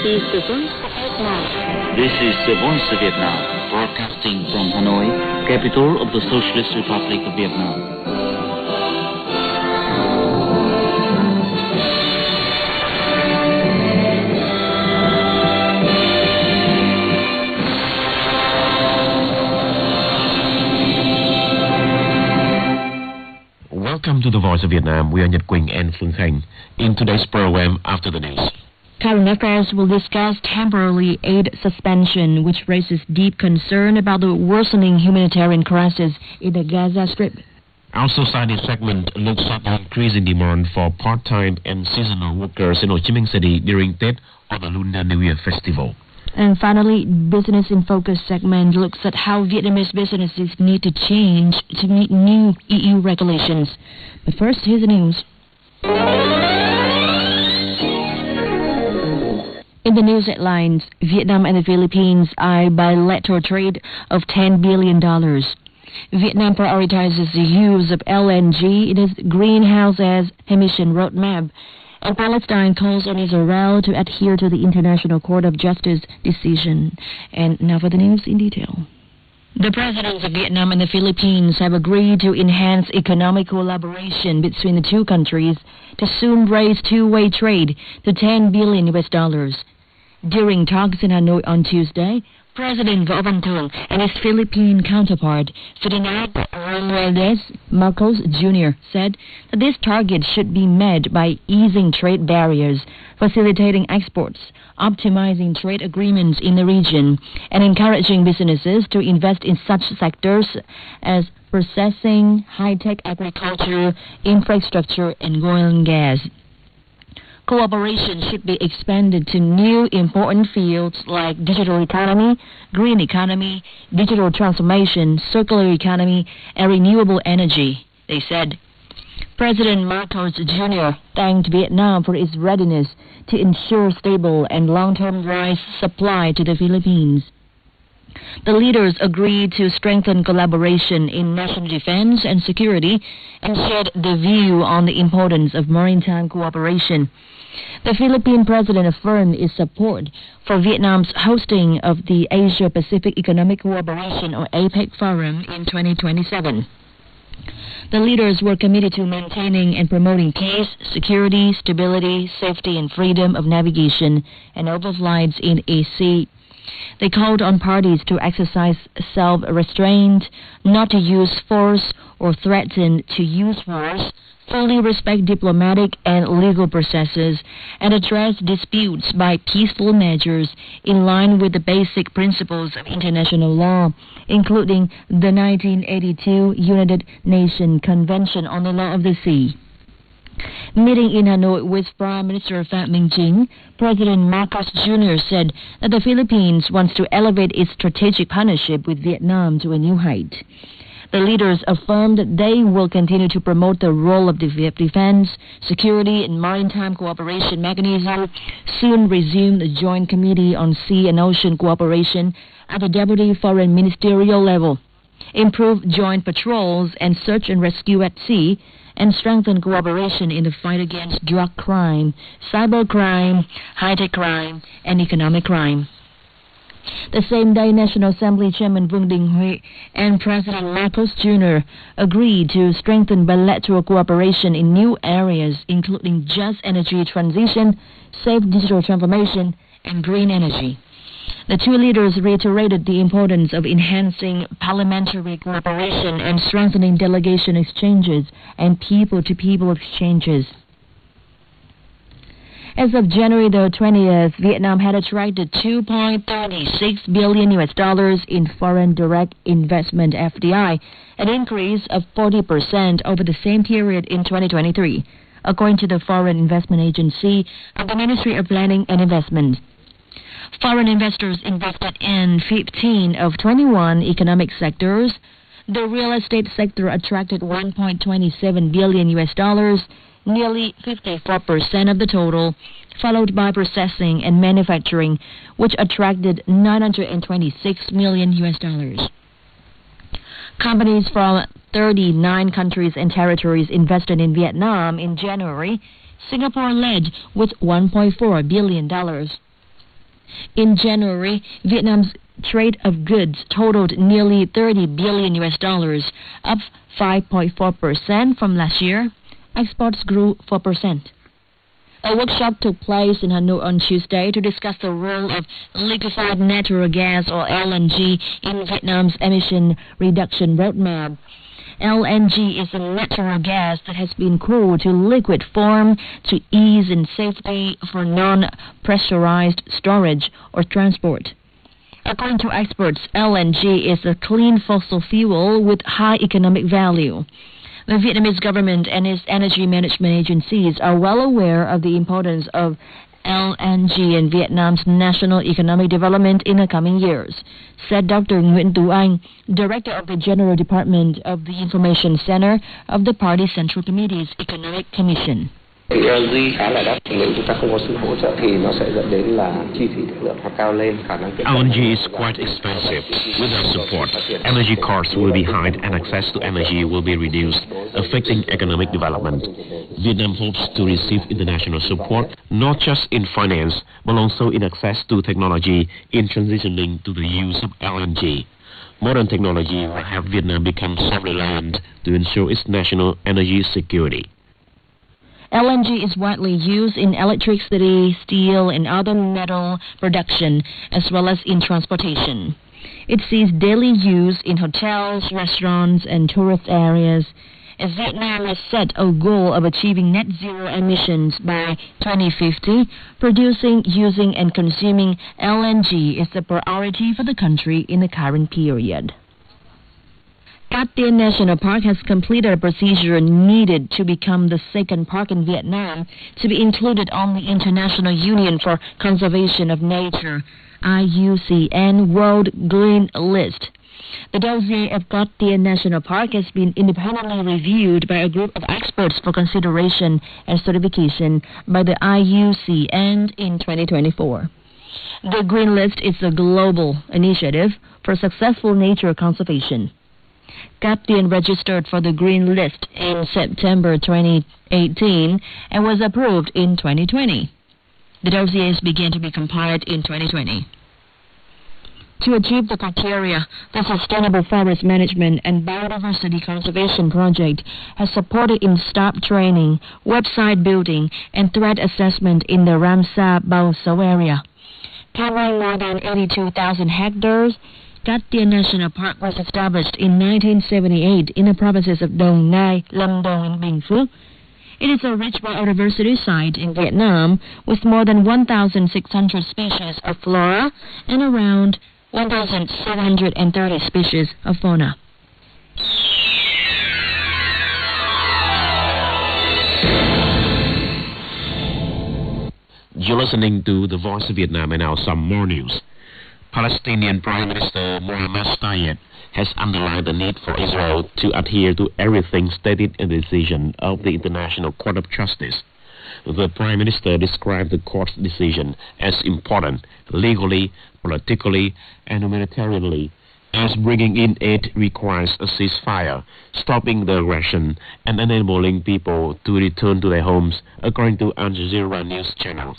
This is the Voice of Vietnam. This is the Voice of Vietnam, broadcasting from Hanoi, capital of the Socialist Republic of Vietnam. Welcome to the Voice of Vietnam. We are Nhật Quỳnh and Phương Khanh. In today's program, After the News. Current Affairs will discuss temporary aid suspension, which raises deep concern about the worsening humanitarian crisis in the Gaza Strip. Our society segment looks at the increasing demand for part-time and seasonal workers in Ho Chi Minh City during Tết or the Lunar New Year festival. And finally, Business in Focus segment looks at how Vietnamese businesses need to change to meet new EU regulations. But first, here's the news. In the news headlines, Vietnam and the Philippines eye bilateral trade of $10 billion. Vietnam prioritizes the use of LNG in its greenhouse gas emission roadmap. And Palestine calls on Israel to adhere to the International Court of Justice decision. And now for the news in detail. The presidents of Vietnam and the Philippines have agreed to enhance economic collaboration between the two countries to soon raise two-way trade to $10 billion. During talks in Hanoi on Tuesday, President Võ Văn Thưởng and his Philippine counterpart, Ferdinand Romualdez Marcos Jr., said that this target should be met by easing trade barriers, facilitating exports, optimizing trade agreements in the region, and encouraging businesses to invest in such sectors as processing, high-tech agriculture, infrastructure, and oil and gas. Cooperation should be expanded to new important fields like digital economy, green economy, digital transformation, circular economy, and renewable energy, they said. President Marcos Jr. thanked Vietnam for its readiness to ensure stable and long-term rice supply to the Philippines. The leaders agreed to strengthen collaboration in national defense and security and shared the view on the importance of maritime cooperation. The Philippine president affirmed its support for Vietnam's hosting of the Asia-Pacific Economic Cooperation or APEC Forum in 2027. The leaders were committed to maintaining and promoting peace, security, stability, safety, and freedom of navigation and overflights in AC. They called on parties to exercise self-restraint, not to use force or threaten to use force, fully respect diplomatic and legal processes, and address disputes by peaceful measures in line with the basic principles of international law, including the 1982 United Nations Convention on the Law of the Sea. Meeting in Hanoi with Prime Minister Phạm Minh Chính, President Marcos Jr. said that the Philippines wants to elevate its strategic partnership with Vietnam to a new height. The leaders affirmed that they will continue to promote the role of the defense, security, and maritime cooperation mechanism, soon resume the Joint Committee on Sea and Ocean Cooperation at the Deputy Foreign Ministerial level, improve joint patrols and search and rescue at sea, and strengthen cooperation in the fight against drug crime, cybercrime, high-tech crime, and economic crime. The same day, National Assembly Chairman Vương Đình Huệ and President Marcos Jr. agreed to strengthen bilateral cooperation in new areas, including just energy transition, safe digital transformation, and green energy. The two leaders reiterated the importance of enhancing parliamentary cooperation and strengthening delegation exchanges and people-to-people exchanges. As of January the 20th, Vietnam had attracted $2.36 billion in foreign direct investment FDI, an increase of 40% over the same period in 2023, according to the Foreign Investment Agency and the Ministry of Planning and Investment. Foreign investors invested in 15 of 21 economic sectors. The real estate sector attracted $1.27 billion, nearly 54% of the total, followed by processing and manufacturing, which attracted $926 million. Companies from 39 countries and territories invested in Vietnam in January. Singapore led with $1.4 billion. In January, Vietnam's trade of goods totaled nearly $30 billion, up 5.4% from last year. Exports grew 4%. A workshop took place in Hanoi on Tuesday to discuss the role of liquefied natural gas, or LNG, in Vietnam's emission reduction roadmap. LNG is a natural gas that has been cooled to liquid form to ease in safety for non-pressurized storage or transport. According to experts, LNG is a clean fossil fuel with high economic value. The Vietnamese government and its energy management agencies are well aware of the importance of LNG in Vietnam's national economic development in the coming years, said Dr. Nguyễn Tú Anh, Director of the General Department of the Information Center of the Party Central Committee's Economic Commission. LNG khá là đắt, nếu chúng ta không có sự hỗ trợ thì nó sẽ dẫn đến là chi phí năng lượng nó cao lên, khả năng LNG is quite expensive. Without support, energy costs will be high and access to energy will be reduced, affecting economic development. Vietnam hopes to receive international support, not just in finance, but also in access to technology in transitioning to the use of LNG. Modern technology will have Vietnam become self-reliant to ensure its national energy security. LNG is widely used in electricity, steel, and other metal production, as well as in transportation. It sees daily use in hotels, restaurants, and tourist areas. As Vietnam has set a goal of achieving net zero emissions by 2050, producing, using, and consuming LNG is a priority for the country in the current period. Cat Tien National Park has completed a procedure needed to become the second park in Vietnam to be included on the International Union for Conservation of Nature, IUCN World Green List. The dossier of Cat Tien National Park has been independently reviewed by a group of experts for consideration and certification by the IUCN in 2024. The Green List is a global initiative for successful nature conservation. Cat Tien registered for the Green List in September 2018 and was approved in 2020. The dossiers began to be compiled in 2020. To achieve the criteria, the Sustainable Forest Management and Biodiversity Conservation Project has supported in staff training, website building, and threat assessment in the Ramsar Bao So area. Covering more than 82,000 hectares, Cat Tien National Park was established in 1978 in the provinces of Dong Nai, Lâm Đồng, and Bình Phước. It is a rich biodiversity site in Vietnam with more than 1,600 species of flora and around 1,730 species of fauna. You're listening to The Voice of Vietnam, and now some more news. Palestinian Prime Minister Mohammed Tayeb has underlined the need for Israel to adhere to everything stated in the decision of the International Court of Justice. The Prime Minister described the court's decision as important legally, politically, and humanitarianly, as bringing in aid requires a ceasefire, stopping the aggression, and enabling people to return to their homes, according to Al Jazeera News Channel.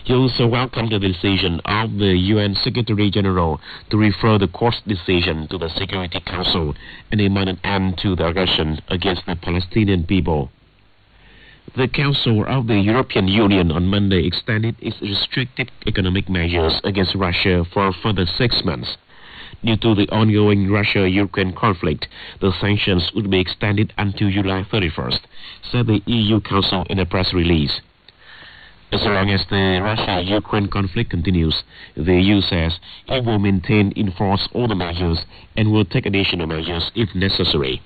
He also welcomed the decision of the UN Secretary General to refer the court's decision to the Security Council and demand an end to the aggression against the Palestinian people. The Council of the European Union on Monday extended its restrictive economic measures against Russia for a further 6 months. Due to the ongoing Russia-Ukraine conflict, the sanctions would be extended until July 31st, said the EU Council in a press release. As long as the Russia-Ukraine conflict continues, the EU says it will maintain and enforce all the measures and will take additional measures if necessary.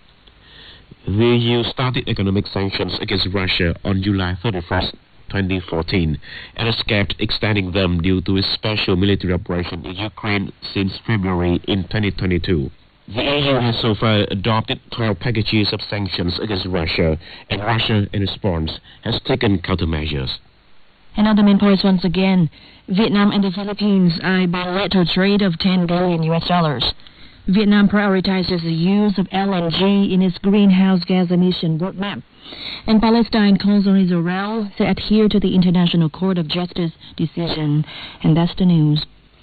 The EU started economic sanctions against Russia on July 31st, 2014, and has kept extending them due to its special military operation in Ukraine since February in 2022. The EU has so far adopted 12 packages of sanctions against Russia, and Russia, in response, has taken countermeasures. And other main points once again. Vietnam and the Philippines eye bilateral trade of $10 billion. Vietnam prioritizes the use of LNG in its greenhouse gas emission roadmap. And Palestine calls on Israel to adhere to the International Court of Justice decision. And that's the news.